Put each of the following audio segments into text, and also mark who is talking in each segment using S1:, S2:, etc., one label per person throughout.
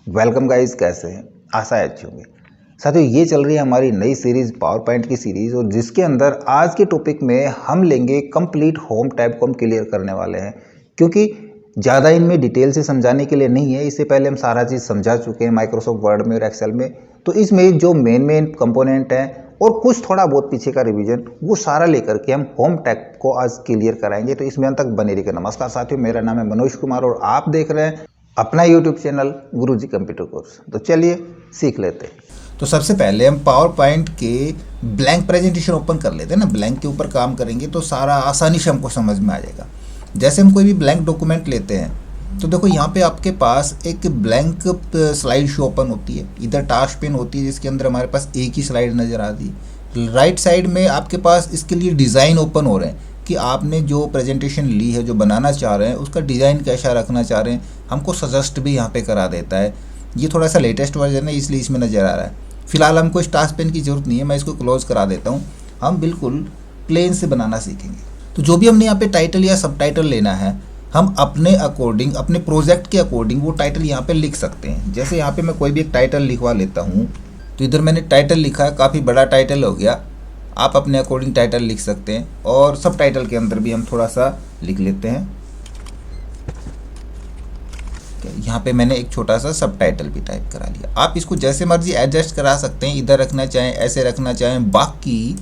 S1: Welcome guys, कैसे हैं? आशा है अच्छे होंगे। साथियों, ये चल रही है हमारी नई सीरीज पावर पॉइंट की सीरीज, और जिसके अंदर आज के टॉपिक में हम लेंगे कंप्लीट होम टैब को हम क्लियर करने वाले हैं। क्योंकि ज़्यादा इनमें डिटेल से समझाने के लिए नहीं है, इससे पहले हम सारा चीज़ समझा चुके हैं माइक्रोसॉफ्ट वर्ड में और एक्सेल में। तो इसमें जो मेन कंपोनेंट हैं और कुछ थोड़ा बहुत पीछे का रिवीजन, वो सारा लेकर के हम होम टैब को आज क्लियर कराएंगे। तो इसमें अंत तक बने रहिए। नमस्कार साथियों, मेरा नाम है मनोज कुमार और आप देख रहे हैं अपना यूट्यूब चैनल गुरुजी कंप्यूटर कोर्स। तो चलिए सीख लेते हैं। तो सबसे पहले हम पावर पॉइंट के ब्लैंक प्रेजेंटेशन ओपन कर लेते हैं ना। ब्लैंक के ऊपर काम करेंगे तो सारा आसानी से हमको समझ में आ जाएगा। जैसे हम कोई भी ब्लैंक डॉक्यूमेंट लेते हैं तो देखो यहाँ पे आपके पास एक ब्लैंक स्लाइड शो ओपन होती है। इधर टास्क पेन होती है जिसके अंदर हमारे पास एक ही स्लाइड नज़र आती है। राइट साइड में आपके पास इसके लिए डिज़ाइन ओपन हो रहे हैं कि आपने जो प्रेजेंटेशन ली है, जो बनाना चाह रहे हैं, उसका डिज़ाइन कैसा रखना चाह रहे हैं, हमको सजेस्ट भी यहाँ पे करा देता है। ये थोड़ा सा लेटेस्ट वर्जन है इसलिए इसमें नज़र आ रहा है। फिलहाल हमको इस टास्क पेन की ज़रूरत नहीं है, मैं इसको क्लोज करा देता हूँ। हम बिल्कुल प्लेन से बनाना सीखेंगे। तो जो भी हमने यहाँ पे टाइटल या सब टाइटल लेना है, हम अपने अकॉर्डिंग, अपने प्रोजेक्ट के अकॉर्डिंग वो टाइटल यहाँ पे लिख सकते हैं। जैसे यहाँ पे मैं कोई भी एक टाइटल लिखवा लेता हूँ, तो इधर मैंने टाइटल लिखा है, काफ़ी बड़ा टाइटल हो गया। आप अपने अकॉर्डिंग टाइटल लिख सकते हैं और सब टाइटल के अंदर भी हम थोड़ा सा लिख लेते हैं। यहाँ पे मैंने एक छोटा सा सब टाइटल भी टाइप करा लिया। आप इसको जैसे मर्जी एडजस्ट करा सकते हैं, इधर रखना चाहें, ऐसे रखना चाहें। बाकी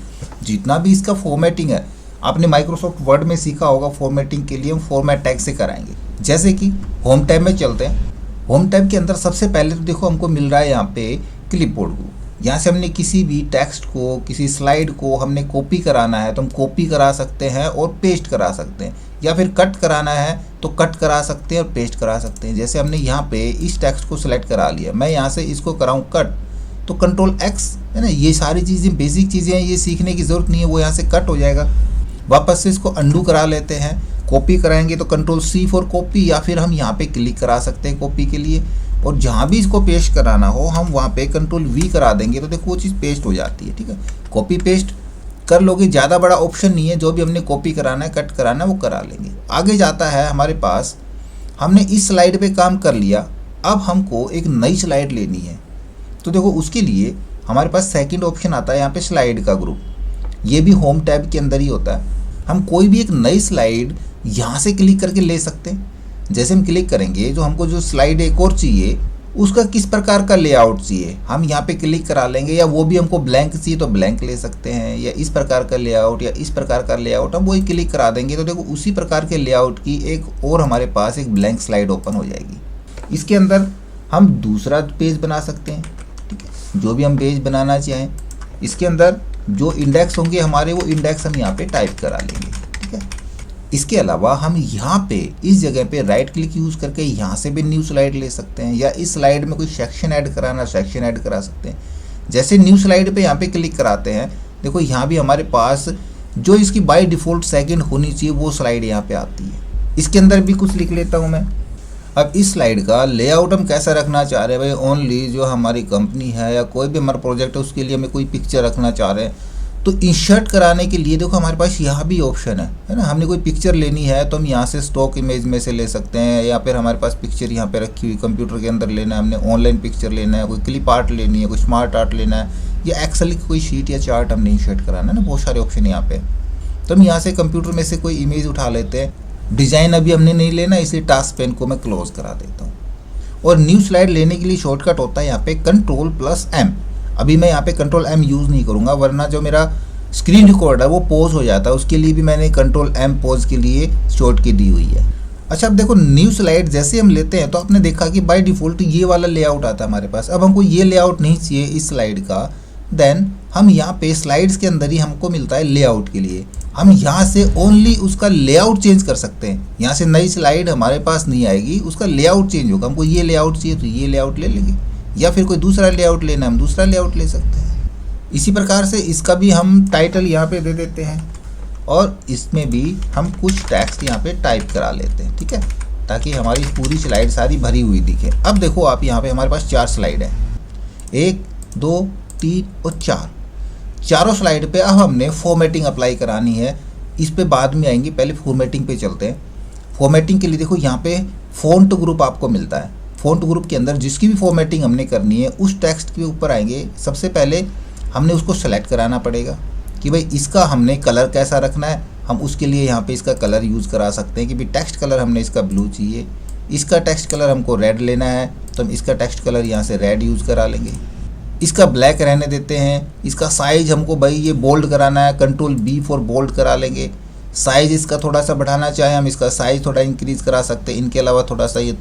S1: जितना भी इसका फॉर्मेटिंग है, आपने माइक्रोसॉफ्ट वर्ड में सीखा होगा, फॉर्मेटिंग के लिए हम फॉर्मेट टैग से कराएंगे। जैसे कि होम टैब में चलते हैं। होम टैब के अंदर सबसे पहले तो देखो हमको मिल रहा है यहाँ पे क्लिपबोर्ड को। यहाँ से हमने किसी भी टेक्स्ट को, किसी स्लाइड को हमने कॉपी कराना है तो हम कॉपी करा सकते हैं और पेस्ट करा सकते हैं, या फिर कट कराना है तो कट करा सकते हैं और पेस्ट करा सकते हैं। जैसे हमने यहाँ पे इस टेक्स्ट को सिलेक्ट करा लिया, मैं यहाँ से इसको कराऊँ कट तो कंट्रोल एक्स है ना। ये सारी चीज़ें बेसिक चीज़ें हैं, ये सीखने की ज़रूरत नहीं है, वो यहाँ से कट हो जाएगा। वापस से इसको अंडू करा लेते हैं। कॉपी कराएंगे तो कंट्रोल सी फॉर कॉपी, या फिर हम यहाँ पे क्लिक करा सकते हैं कॉपी के लिए। और जहाँ भी इसको पेस्ट कराना हो हम वहाँ पे कंट्रोल वी करा देंगे तो देखो वो चीज़ पेस्ट हो जाती है। ठीक है, कॉपी पेस्ट कर लोगे, ज़्यादा बड़ा ऑप्शन नहीं है। जो भी हमने कॉपी कराना है, कट कराना है, वो करा लेंगे। आगे जाता है हमारे पास, हमने इस स्लाइड पे काम कर लिया, अब हमको एक नई स्लाइड लेनी है। तो देखो उसके लिए हमारे पास सेकेंड ऑप्शन आता है यहाँ पे स्लाइड का ग्रुप। ये भी होम टैब के अंदर ही होता है। हम कोई भी एक नई स्लाइड यहाँ से क्लिक करके ले सकते हैं। जैसे हम क्लिक करेंगे जो हमको जो स्लाइड एक और चाहिए, उसका किस प्रकार का लेआउट चाहिए हम यहाँ पे क्लिक करा लेंगे। या वो भी हमको ब्लैंक चाहिए तो ब्लैंक ले सकते हैं, या इस प्रकार का लेआउट या इस प्रकार का लेआउट, हम वही क्लिक करा देंगे तो देखो उसी प्रकार के लेआउट की एक और हमारे पास एक ब्लैंक स्लाइड ओपन हो जाएगी। इसके अंदर हम दूसरा पेज बना सकते हैं। ठीक है, जो भी हम पेज बनाना चाहें, इसके अंदर जो इंडेक्स होंगे हमारे, वो इंडेक्स हम यहाँ पे टाइप करा लेंगे। ठीक है, इसके अलावा हम यहाँ पे इस जगह पे राइट क्लिक यूज़ करके यहाँ से भी न्यू स्लाइड ले सकते हैं, या इस स्लाइड में कोई सेक्शन ऐड कराना, सेक्शन ऐड करा सकते हैं। जैसे न्यू स्लाइड पे यहाँ पे क्लिक कराते हैं, देखो यहाँ भी हमारे पास जो इसकी बाय डिफ़ॉल्ट सेकंड होनी चाहिए वो स्लाइड यहाँ पे आती है। इसके अंदर भी कुछ लिख लेता हूँ मैं। अब इस स्लाइड का लेआउट हम कैसा रखना चाह रहे हैं भाई, ओनली जो हमारी कंपनी है या कोई भी हमारा प्रोजेक्ट है उसके लिए हमें कोई पिक्चर रखना चाह रहे हैं, तो इंसर्ट कराने के लिए देखो हमारे पास यहाँ भी ऑप्शन है ना। हमने कोई पिक्चर लेनी है तो हम यहाँ से स्टॉक इमेज में से ले सकते हैं, या फिर हमारे पास पिक्चर यहाँ पे रखी हुई कंप्यूटर के अंदर लेना है, हमने ऑनलाइन पिक्चर लेना है, कोई क्लिप आर्ट लेनी है, कोई स्मार्ट आर्ट लेना है, या एक्सेल की कोई शीट या चार्ट हमने इंसर्ट कराना है ना। बहुत सारे ऑप्शन यहाँ पे। तो हम यहाँ से कंप्यूटर में से कोई इमेज उठा लेते हैं। डिज़ाइन अभी हमने नहीं लेना, इसलिए टास्क पेन को मैं क्लोज करा देता हूँ। और न्यू स्लाइड लेने के लिए शॉर्टकट होता है यहाँ पे Ctrl+M। अभी मैं यहाँ पे Ctrl+M यूज़ नहीं करूँगा, वरना जो मेरा स्क्रीन रिकॉर्ड है वो पॉज हो जाता है। उसके लिए भी मैंने Ctrl+M पॉज के लिए शॉर्ट की दी हुई है। अच्छा, अब देखो न्यू स्लाइड जैसे हम लेते हैं तो आपने देखा कि बाय डिफ़ॉल्ट ये वाला लेआउट आता है हमारे पास। अब हमको ये लेआउट नहीं चाहिए इस स्लाइड का, देन हम यहाँ पे स्लाइड्स के अंदर ही हमको मिलता है लेआउट के लिए। हम यहाँ से ओनली उसका लेआउट चेंज कर सकते हैं। यहाँ से नई स्लाइड हमारे पास नहीं आएगी, उसका लेआउट चेंज होगा। हमको ये लेआउट चाहिए तो ये लेआउट ले लेंगे, या फिर कोई दूसरा लेआउट लेना है हम दूसरा लेआउट ले सकते हैं। इसी प्रकार से इसका भी हम टाइटल यहाँ पे दे देते हैं, और इसमें भी हम कुछ टेक्स्ट यहाँ पे टाइप करा लेते हैं। ठीक है, ताकि हमारी पूरी स्लाइड सारी भरी हुई दिखे। अब देखो आप यहाँ पे हमारे पास 4 स्लाइड है, 1, 2, 3 और 4। चारों स्लाइड पे अब हमने फॉर्मेटिंग अप्लाई करानी है। इस पे बाद में आएंगे, पहले फॉर्मेटिंग पे चलते हैं। फॉर्मेटिंग के लिए देखो यहाँ पे फ़ॉन्ट ग्रुप आपको मिलता है। फ़ॉन्ट ग्रुप के अंदर जिसकी भी फॉर्मेटिंग हमने करनी है उस टेक्स्ट के ऊपर आएंगे। सबसे पहले हमने उसको सेलेक्ट कराना पड़ेगा कि भाई इसका हमने कलर कैसा रखना है। हम उसके लिए यहाँ पे इसका कलर यूज़ करा सकते हैं कि भाई टेक्स्ट कलर हमने इसका ब्लू चाहिए, इसका टेक्स्ट कलर हमको रेड लेना है तो हम इसका टेक्स्ट कलर यहाँ से रेड यूज़ करा लेंगे। इसका ब्लैक रहने देते हैं। इसका साइज़ हमको भाई ये बोल्ड कराना है, Ctrl+B फॉर बोल्ड करा लेंगे। साइज़ इसका थोड़ा सा बढ़ाना चाहें हम इसका साइज़ थोड़ा इंक्रीज़ करा सकते हैं। इनके अलावा थोड़ा सा ये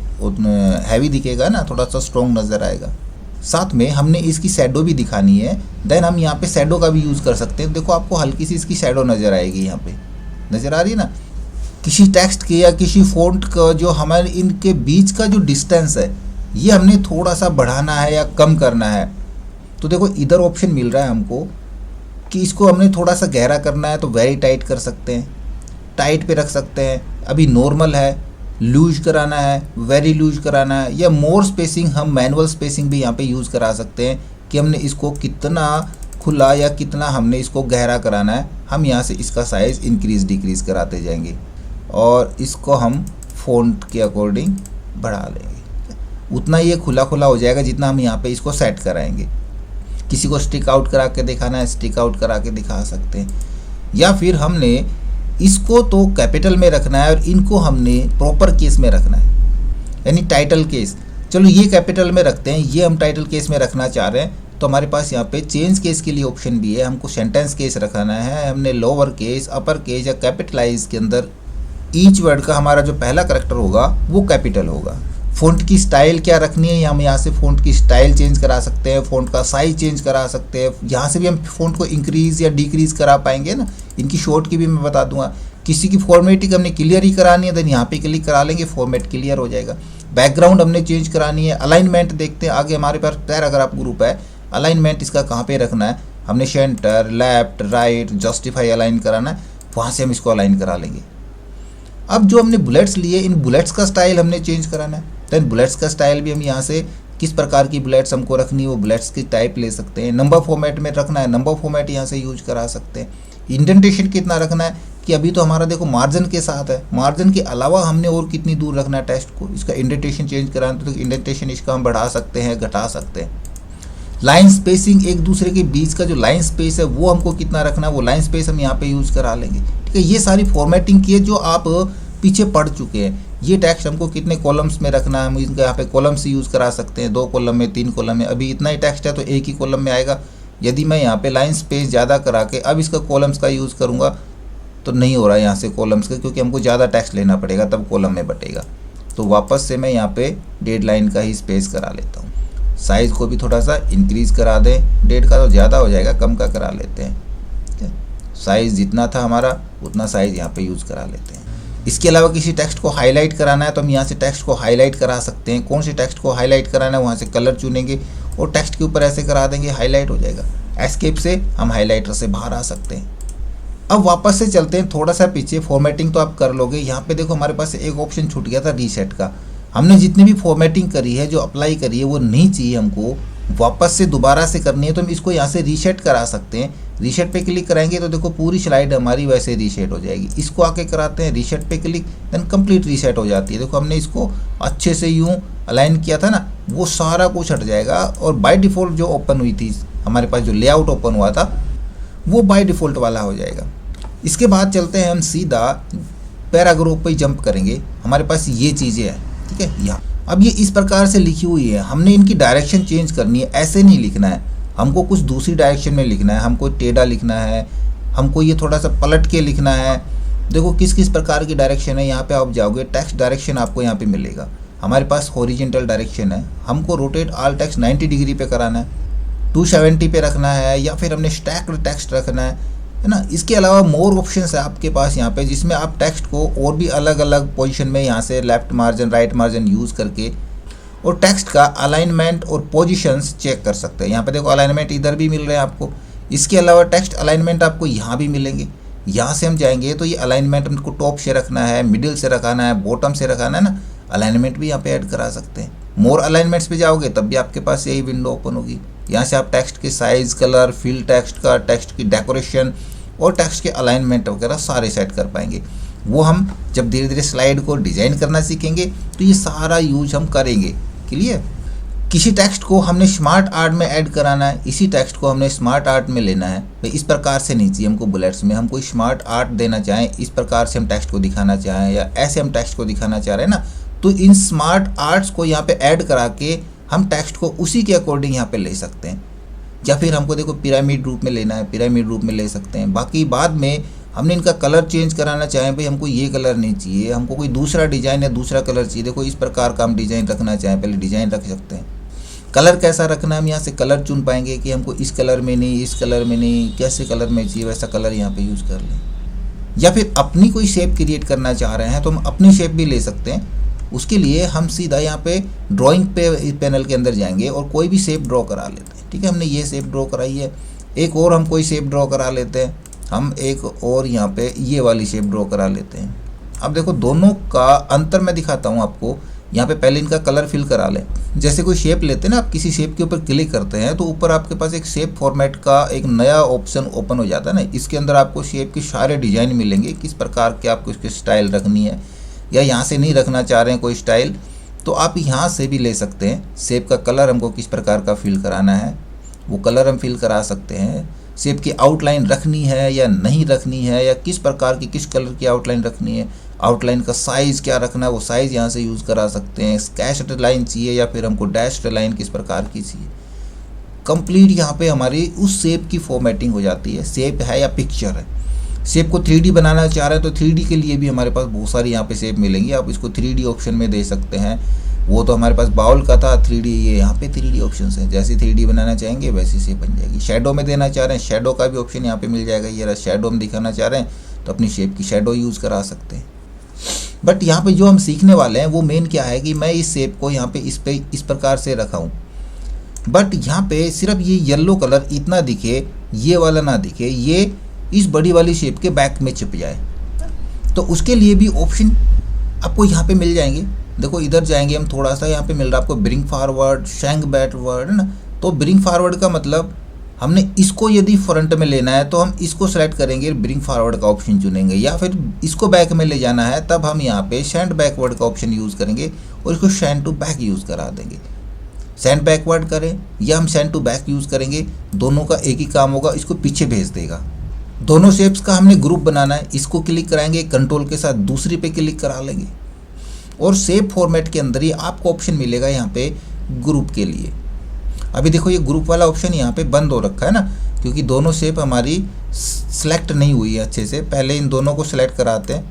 S1: हैवी दिखेगा ना, थोड़ा सा स्ट्रॉन्ग नज़र आएगा। साथ में हमने इसकी शैडो भी दिखानी है, देन हम यहाँ पे शैडो का भी यूज़ कर सकते हैं। देखो आपको हल्की सी इसकी शैडो नज़र आएगी, यहाँ पे नज़र आ रही है ना। किसी टेक्स्ट के या किसी फ़ॉन्ट का जो हमारे इनके बीच का जो डिस्टेंस है ये हमने थोड़ा सा बढ़ाना है या कम करना है। तो देखो इधर ऑप्शन मिल रहा है हमको कि इसको हमने थोड़ा सा गहरा करना है तो वेरी टाइट कर सकते हैं, टाइट पे रख सकते हैं। अभी नॉर्मल है, लूज कराना है, वेरी लूज कराना है, या मोर स्पेसिंग हम मैनुअल स्पेसिंग भी यहाँ पे यूज़ करा सकते हैं कि हमने इसको कितना खुला या कितना हमने इसको गहरा कराना है। हम यहाँ से इसका साइज़ इंक्रीज़ डिक्रीज़ कराते जाएंगे और इसको हम फ़ॉन्ट के अकॉर्डिंग बढ़ा लेंगे। उतना ये खुला खुला हो जाएगा जितना हम यहाँ पे इसको सेट कराएंगे। किसी को स्टिक आउट करा के दिखाना है, स्टिक आउट करा के दिखा सकते हैं। या फिर हमने इसको तो कैपिटल में रखना है और इनको हमने प्रॉपर केस में रखना है, यानी टाइटल केस। चलो ये कैपिटल में रखते हैं, ये हम टाइटल केस में रखना चाह रहे हैं तो हमारे पास यहाँ पे चेंज केस के लिए ऑप्शन भी है। हमको सेंटेंस केस रखना है, हमने लोअर केस, अपर केस या कैपिटलाइज के अंदर ईच वर्ड का हमारा जो पहला करैक्टर होगा वो कैपिटल होगा। फ़ॉन्ट की स्टाइल क्या रखनी है, हम यहाँ से फ़ॉन्ट की स्टाइल चेंज करा सकते हैं, फ़ॉन्ट का साइज चेंज करा सकते हैं। यहाँ से भी हम फ़ॉन्ट को इंक्रीज़ या डिक्रीज़ करा पाएंगे ना। इनकी शॉर्ट की भी मैं बता दूंगा। किसी की फॉर्मेटिंग हमने क्लियर ही करानी है देन यहाँ पे क्लिक करा लेंगे, फॉर्मेट क्लियर हो जाएगा। बैकग्राउंड हमने चेंज करानी है। अलाइनमेंट देखते हैं आगे हमारे पास पैराग्राफ ग्रुप है, अलाइनमेंट इसका कहाँ पे रखना है, हमने centre, left, right, justify align कराना है, वहाँ से हम इसको अलाइन करा लेंगे। अब जो हमने बुलेट्स लिए, इन बुलेट्स का स्टाइल हमने चेंज कराना है। देन बुलेट्स का स्टाइल भी हम यहाँ से किस प्रकार की बुलेट्स हमको रखनी है वो बुलेट्स की टाइप ले सकते हैं। नंबर फॉर्मेट में रखना है, नंबर फॉर्मेट यहाँ से यूज करा सकते हैं। इंडेंटेशन कितना रखना है कि अभी तो हमारा देखो मार्जिन के साथ है, मार्जिन के अलावा हमने और कितनी दूर रखना है टेक्स्ट को, इसका इंडेंटेशन चेंज कराना है तो इंडेंटेशन इसका हम बढ़ा सकते हैं, घटा सकते हैं। लाइन स्पेसिंग, एक दूसरे के बीच का जो लाइन स्पेस है वो हमको कितना रखना है, वो लाइन स्पेस हम यहाँ पे यूज़ करा लेंगे। ठीक है, ये सारी फॉर्मेटिंग की है जो आप पीछे पढ़ चुके हैं। ये टेक्स्ट हमको कितने कॉलम्स में रखना है, हम इनका यहाँ पे कॉलम्स यूज़ करा सकते हैं, 2 कॉलम में, 3 कॉलम में। अभी इतना ही टेक्स्ट है तो एक ही कॉलम में आएगा। यदि मैं यहाँ पे लाइन स्पेस ज़्यादा करा के अब इसका कॉलम्स का यूज़ करूँगा तो नहीं हो रहा है यहाँ से कॉलम्स का, क्योंकि हमको ज़्यादा टेक्स्ट लेना पड़ेगा तब कॉलम में बटेगा। तो वापस से मैं यहाँ पे डेड लाइन का ही स्पेस करा लेता हूँ। साइज़ को भी थोड़ा सा इंक्रीज़ करा दें, डेड का तो ज़्यादा हो जाएगा, कम का करा लेते हैं। साइज़ जितना था हमारा उतना साइज़ यहाँ पे यूज़ करा लेते हैं। इसके अलावा किसी टेक्स्ट को हाईलाइट कराना है तो हम यहाँ से टेक्स्ट को हाईलाइट करा सकते हैं। कौन से टेक्स्ट को हाईलाइट कराना है वहाँ से कलर चुनेंगे और टेक्स्ट के ऊपर ऐसे करा देंगे, हाईलाइट हो जाएगा। एस्केप से हम हाईलाइटर से बाहर आ सकते हैं। अब वापस से चलते हैं थोड़ा सा पीछे। फॉर्मेटिंग तो आप कर लोगे। यहाँ पे देखो हमारे पास एक ऑप्शन छूट गया था रीसेट का। हमने जितनी भी फॉर्मेटिंग करी है, जो अप्लाई करी है, वो नहीं चाहिए हमको, वापस से दोबारा से करनी है तो हम इसको यहाँ से रीसेट करा सकते हैं। रीसेट पे क्लिक कराएंगे तो देखो पूरी स्लाइड हमारी वैसे रीसेट हो जाएगी। इसको आके कराते हैं रीसेट पे क्लिक, देन कंप्लीट रीसेट हो जाती है। देखो हमने इसको अच्छे से यूँ अलाइन किया था ना, वो सारा कुछ हट जाएगा और बाय डिफ़ॉल्ट जो ओपन हुई थी हमारे पास, जो लेआउट ओपन हुआ था वो बाय डिफ़ॉल्ट वाला हो जाएगा। इसके बाद चलते हैं हम सीधा पैराग्राफ पे जंप करेंगे। हमारे पास ये चीज़ें हैं, ठीक है। यहाँ अब ये इस प्रकार से लिखी हुई है, हमने इनकी डायरेक्शन चेंज करनी है। ऐसे नहीं लिखना है, हमको कुछ दूसरी डायरेक्शन में लिखना है। हमको टेढ़ा लिखना है, हमको ये थोड़ा सा पलट के लिखना है। देखो किस किस प्रकार की डायरेक्शन है। यहाँ पे आप जाओगे टेक्स्ट डायरेक्शन आपको यहाँ पे मिलेगा। हमारे पास हॉरिजेंटल डायरेक्शन है, हमको रोटेट ऑल टेक्स्ट 90 डिग्री पे कराना है, 270 पे रखना है, या फिर हमने स्टैक्ड टेक्स्ट रखना है ना। इसके अलावा मोर ऑप्शंस है आपके पास यहाँ पे, जिसमें आप टेक्स्ट को और भी अलग अलग पोजीशन में यहाँ से left margin, right margin use करके और टेक्स्ट का अलाइनमेंट और पोजीशंस चेक कर सकते हैं। यहाँ पे देखो अलाइनमेंट इधर भी मिल रहे हैं आपको। इसके अलावा टेक्स्ट अलाइनमेंट आपको यहाँ भी मिलेंगे। यहाँ से हम जाएंगे तो ये अलाइनमेंट हमको टॉप से रखना है, मिडिल से रखाना है, बॉटम से रखाना है ना, अलाइनमेंट भी यहाँ पे ऐड करा सकते हैं। मोर अलाइनमेंट्स पे जाओगे तब भी आपके पास यही विंडो ओपन होगी। यहाँ से आप टेक्स्ट के साइज़, कलर, फिल टेक्स्ट का, टेक्स्ट की डेकोरेशन और टेक्स्ट के अलाइनमेंट वगैरह सारे सेट कर पाएंगे। वो हम जब धीरे धीरे स्लाइड को डिज़ाइन करना सीखेंगे तो ये सारा यूज हम करेंगे कि के लिए। किसी टेक्स्ट को हमने स्मार्ट आर्ट में ऐड कराना है, इसी टेक्स्ट को हमने स्मार्ट आर्ट में लेना है। भाई इस प्रकार से नहीं चाहिए हमको बुलेट्स में, हम कोई स्मार्ट आर्ट देना चाहें, इस प्रकार से हम टेक्स्ट को दिखाना चाहें या ऐसे हम टेक्स्ट को दिखाना चाह रहे हैं ना, तो इन स्मार्ट आर्ट्स को यहाँ पे ऐड करा के हम टेक्स्ट को उसी के अकॉर्डिंग यहाँ पे ले सकते हैं। या फिर हमको देखो पिरामिड रूप में लेना है, पिरामिड रूप में ले सकते हैं। बाकी बाद में हमने इनका कलर चेंज कराना चाहें, भाई हमको ये कलर नहीं चाहिए, हमको कोई दूसरा डिज़ाइन या दूसरा कलर चाहिए, देखो इस प्रकार का हम डिज़ाइन रखना चाहें, पहले डिज़ाइन रख सकते हैं। कलर कैसा रखना है हम यहाँ से कलर चुन पाएंगे कि हमको इस कलर में नहीं, इस कलर में नहीं, कैसे कलर में चाहिए वैसा कलर यहाँ पे यूज़ कर लें। या फिर अपनी कोई शेप क्रिएट करना चाह रहे हैं तो हम अपनी शेप भी ले सकते हैं। उसके लिए हम सीधा यहाँ पे ड्राइंग पे पैनल के अंदर जाएंगे और कोई भी शेप ड्रॉ करा लेते हैं। ठीक है, हमने ये शेप ड्रॉ कराई है, एक और हम कोई शेप ड्रॉ करा लेते हैं, हम एक और यहाँ पे ये वाली शेप ड्रॉ करा लेते हैं। अब देखो दोनों का अंतर मैं दिखाता हूँ आपको। यहाँ पे पहले इनका कलर फिल करा लें। जैसे कोई शेप लेते हैं ना, आप किसी शेप के ऊपर क्लिक करते हैं तो ऊपर आपके पास एक शेप फॉर्मेट का एक नया ऑप्शन ओपन हो जाता है ना, इसके अंदर आपको शेप के सारे डिज़ाइन मिलेंगे, किस प्रकार के आपको इसकी स्टाइल रखनी है, या यहाँ से नहीं रखना चाह रहे हैं कोई स्टाइल तो आप यहाँ से भी ले सकते हैं। शेप का कलर हमको किस प्रकार का फिल कराना है वो कलर हम फिल करा सकते हैं। शेप की आउटलाइन रखनी है या नहीं रखनी है, या किस प्रकार की किस कलर की आउटलाइन रखनी है, आउटलाइन का साइज़ क्या रखना है वो साइज़ यहाँ से यूज़ करा सकते हैं। स्केच्ड लाइन चाहिए या फिर हमको डैश्ड लाइन किस प्रकार की चाहिए, कंप्लीट यहाँ पे हमारी उस शेप की फॉर्मेटिंग हो जाती है। शेप है या पिक्चर है, शेप को 3D बनाना चाह रहे हैं तो 3D के लिए भी हमारे पास बहुत सारी यहाँ पे शेप मिलेंगी, आप इसको 3D ऑप्शन में दे सकते हैं। वो तो हमारे पास बाउल का था 3D, ये यहाँ पे 3D ऑप्शन हैं, जैसे 3D बनाना चाहेंगे वैसी शेप बन जाएगी। शेडो में देना चाह रहे हैं, शेडो का भी ऑप्शन यहाँ पे मिल जाएगा। ये रहा शेडो में दिखाना चाह रहे हैं तो अपनी शेप की शेडो यूज़ करा सकते हैं। बट यहाँ पे जो हम सीखने वाले हैं वो मेन क्या है कि मैं इस शेप को यहाँ पे इस प्रकार से रखा हूँ, बट यहाँ पे सिर्फ ये येलो कलर इतना दिखे, ये वाला ना दिखे, ये इस बड़ी वाली शेप के बैक में छिप जाए। तो उसके लिए भी ऑप्शन आपको यहाँ पे मिल जाएंगे। देखो इधर जाएंगे हम, थोड़ा सा यहाँ पे मिल रहा है आपको ब्रिंग फॉरवर्ड, शैंक बैकवर्ड है ना। तो ब्रिंग फॉरवर्ड का मतलब हमने इसको यदि फ्रंट में लेना है तो हम इसको सेलेक्ट करेंगे, ब्रिंग फॉरवर्ड का ऑप्शन चुनेंगे, या फिर इसको बैक में ले जाना है तब हम यहाँ पे सेंड बैकवर्ड का ऑप्शन यूज़ करेंगे और इसको सेंड टू बैक यूज़ करा देंगे। सेंड बैकवर्ड करें या हम सेंड टू बैक यूज़ करेंगे, दोनों का एक ही काम होगा, इसको पीछे भेज देगा। दोनों शेप्स का हमने ग्रुप बनाना है, इसको क्लिक कराएंगे, कंट्रोल के साथ दूसरी पे क्लिक करा लेंगे और शेप फॉर्मेट के अंदर ही आपको ऑप्शन मिलेगा यहाँ पे ग्रुप के लिए। अभी देखो ये ग्रुप वाला ऑप्शन यहाँ पे बंद हो रखा है ना, क्योंकि दोनों शेप हमारी सिलेक्ट नहीं हुई है अच्छे से। पहले इन दोनों को सिलेक्ट कराते हैं।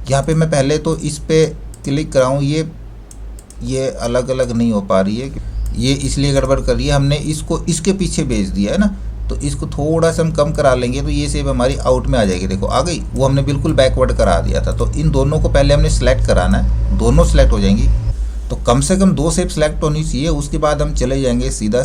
S1: यहाँ पे मैं पहले तो इस पे क्लिक कराऊँ, ये अलग अलग नहीं हो पा रही है, ये इसलिए गड़बड़ कर रही है, हमने इसको इसके पीछे भेज दिया है ना, तो इसको थोड़ा सा हम कम करा लेंगे तो ये शेप हमारी आउट में आ जाएगी। देखो आ गई, वो हमने बिल्कुल बैकवर्ड करा दिया था। तो इन दोनों को पहले हमने सेलेक्ट कराना है, दोनों सेलेक्ट हो जाएंगी। तो कम से कम 2 शेप सेलेक्ट होनी चाहिए। उसके बाद हम चले जाएंगे सीधा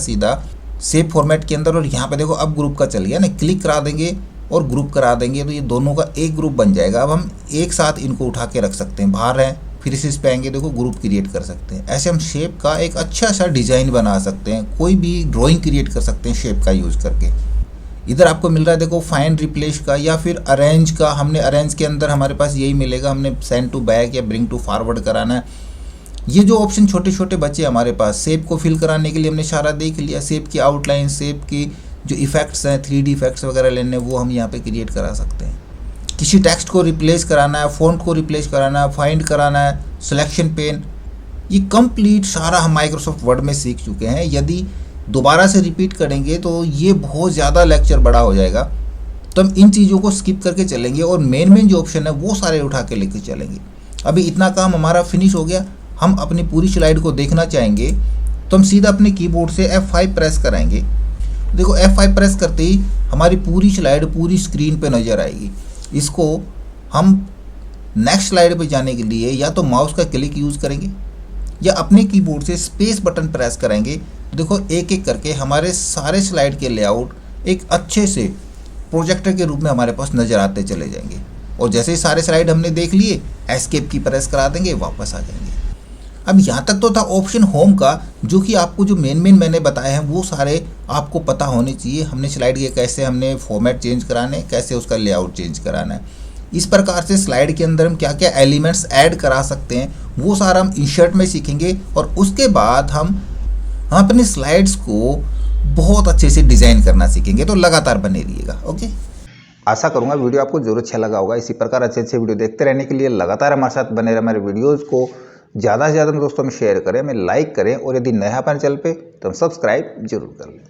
S1: शेप फॉर्मेट के अंदर और यहाँ पे देखो अब ग्रुप का चल गया ना, क्लिक करा देंगे और ग्रुप करा देंगे तो ये दोनों का एक ग्रुप बन जाएगा। अब हम एक साथ इनको उठा के रख सकते हैं, बाहर हैं फिर से इस पे आएंगे, देखो ग्रुप क्रिएट कर सकते हैं। ऐसे हम शेप का एक अच्छा सा डिज़ाइन बना सकते हैं, कोई भी ड्राइंग क्रिएट कर सकते हैं शेप का यूज़ करके। इधर आपको मिल रहा है देखो फाइंड रिप्लेस का या फिर अरेंज का। हमने अरेंज के अंदर हमारे पास यही मिलेगा, हमने सेंड टू बैक या ब्रिंग टू फॉरवर्ड कराना है। ये जो ऑप्शन छोटे छोटे बचे हमारे पास, शेप को फिल कराने के लिए हमने सारा देख लिया। शेप की आउटलाइन, शेप की जो इफेक्ट्स हैं, 3D इफेक्ट्स वगैरह लेने, वो हम यहाँ पे क्रिएट करा सकते हैं। किसी टेक्स्ट को रिप्लेस कराना है, फ़ॉन्ट को रिप्लेस कराना है, फाइंड कराना है, सिलेक्शन पेन, ये कंप्लीट सारा हम माइक्रोसॉफ्ट वर्ड में सीख चुके हैं। यदि दोबारा से रिपीट करेंगे तो ये बहुत ज़्यादा लेक्चर बड़ा हो जाएगा, तो हम इन चीज़ों को स्किप करके चलेंगे और मेन जो ऑप्शन है वो सारे उठा के लेके चलेंगे। अभी इतना काम हमारा फिनिश हो गया। हम अपनी पूरी स्लाइड को देखना चाहेंगे तो हम सीधा अपने कीबोर्ड से F5 प्रेस कराएंगे। देखो F5 प्रेस करते ही हमारी पूरी स्लाइड पूरी स्क्रीन पे नज़र आएगी। इसको हम नेक्स्ट स्लाइड पे जाने के लिए या तो माउस का क्लिक यूज़ करेंगे या अपने कीबोर्ड से स्पेस बटन प्रेस करेंगे। देखो एक एक करके हमारे सारे स्लाइड के लेआउट एक अच्छे से प्रोजेक्टर के रूप में हमारे पास नज़र आते चले जाएंगे। और जैसे ही सारे स्लाइड हमने देख लिए, एस्केप की प्रेस करा देंगे, वापस आ जाएंगे। अब यहाँ तक तो था ऑप्शन होम का, जो कि आपको जो मेन मैंने बताए हैं वो सारे आपको पता होने चाहिए। हमने स्लाइड के कैसे हमने फॉर्मेट चेंज कराने, कैसे उसका लेआउट चेंज कराना है। इस प्रकार से स्लाइड के अंदर हम क्या क्या एलिमेंट्स ऐड करा सकते हैं वो सारा हम इंसर्ट में सीखेंगे, और उसके बाद हम अपनी स्लाइड्स को बहुत अच्छे से डिज़ाइन करना सीखेंगे। तो लगातार बने रहिएगा। ओके, आशा करूंगा वीडियो आपको जरूर अच्छा लगा होगा। इसी प्रकार अच्छे अच्छे वीडियो देखते रहने के लिए लगातार हमारे साथ बने रहे। हमारे वीडियोज़ को ज़्यादा से ज़्यादा दोस्तों में शेयर करें, हमें लाइक करें, और यदि नया अपन चैनल पे तो सब्सक्राइब जरूर कर लें।